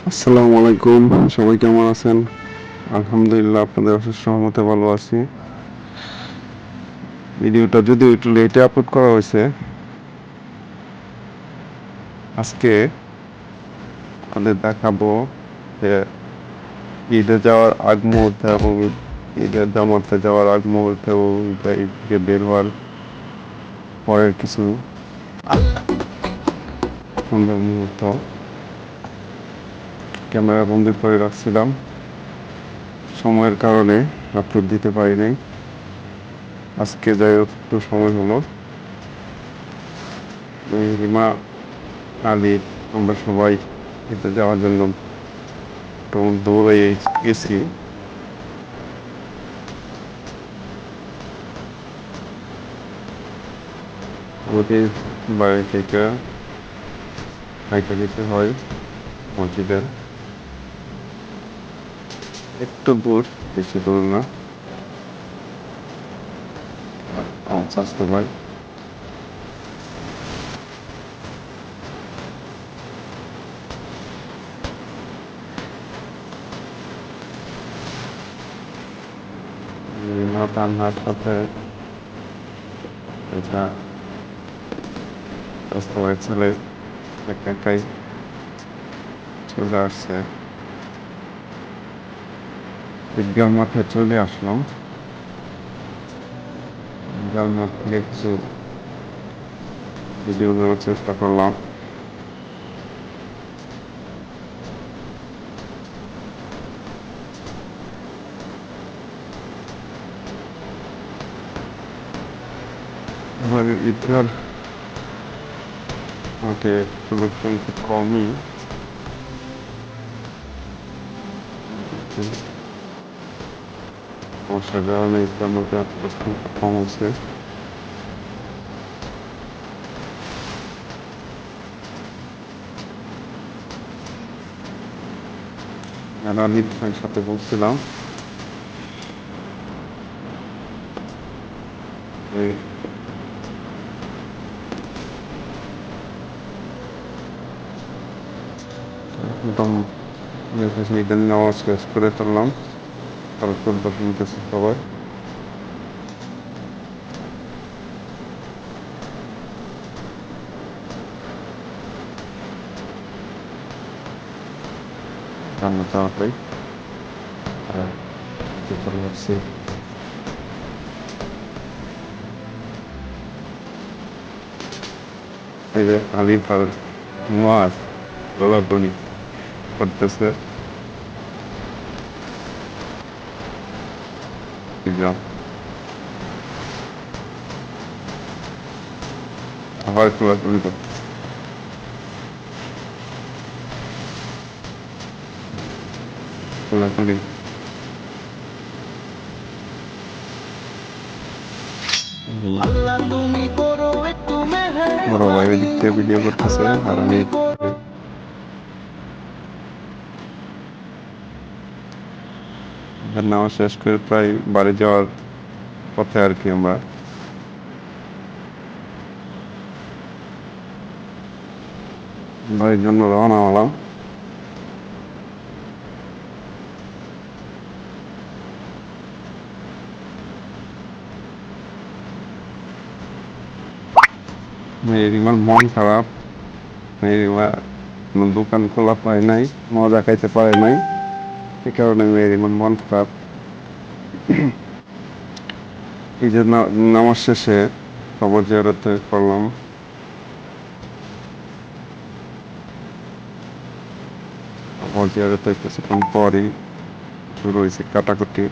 আসসালামু আলাইকুম, সবাই কেমন আছেন? আলহামদুলিল্লাহ, আপনাদের অশেষ সহমতে ভালো আছি। ভিডিওটা যদিও একটু লেটে আপলোড করা হয়েছে। আজকে আপনাদের দেখাবো যে ঈদে যাওয়ার আগ মুহূর্তে এবং ঈদের জামাতে যাওয়ার আগ মুহূর্তে ও ঈদ থেকে বের হওয়ার পরের কিছু সুন্দর মুহূর্ত ক্যামেরা বন্দি করে রাখছিলাম। সময়ের কারণে আপলোড দিতে পারি নাই। আজকে যাই হোক একটু সময় হলো। রিমা, আলিফ, আমরা সবাই ঈদে যাওয়ার জন্য দৌড়ে গেছি। আমাদের বাড়ি থেকে হাইটা যেতে হয় মসজিদের, একটু দূর, বেশি দূর না। আমার স্বাস্থ্য ভাই রান্নার সাথে এটা স্বাস্থ্য ভাই ছেলে একাই চলে আসছে। বিজ্ঞান মাঠে চলে আসলাম। বিজ্ঞান মাঠ থেকে কিছু ভিডিও নেওয়ার চেষ্টা করলাম। আমাদের ঈদগার মাঠে লোকজন খুব কমই। সমস্যার কারণে ঈদগার মাঠে লোকজন কম আছে। আলিফ ভাইয়ের সাথে বলছিলাম একদম ঈদের নামাজ শেষ করে ফেললাম। তারপর নিতেছে সবাই। রান্না তাড়াতাড়ি আর চলে যাচ্ছি। এই যে আলিফ আর মাছ দৌড়াদৌড়ি করতেছে। আবার দৌড়াদৌড়ি করতেছে। দৌড়াদৌড়ি বড় ভাই ওই দিক থেকে ভিডিও করতেছে আর আমি নামাজ শেষ করে প্রায় বাড়ি যাওয়ার পথে আর কি। আমরা বাড়ির জন্য রওনা হলাম। মেয়েরিমার মন খারাপ। মেয়েরিমা কোনো দোকান খোলা পায় নাই, মজা খাইতে পারে নাই, এ কারণে মেয়েরিমার মন খারাপ। এই যে নামাজ শেষে কবর জিয়ারত করলাম। কবর জিয়ারতের কিছুক্ষণ পরই শুরু হয়েছে কাটাকুটি,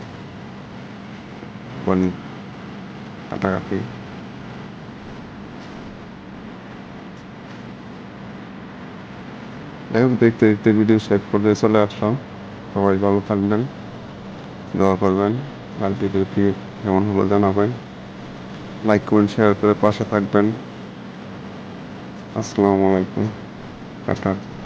কাটাকাটি। যাই হোক, দেখতে দেখতে ভিডিও শেষ করে চলে আসলাম। সবাই ভালো থাকবেন, দোয়া করবেন, আর ভিডিওটি কেমন হলো জানাবেন। লাইক করুন, শেয়ার করে পাশে থাকবেন। আসসালামু আলাইকুম, টাটা।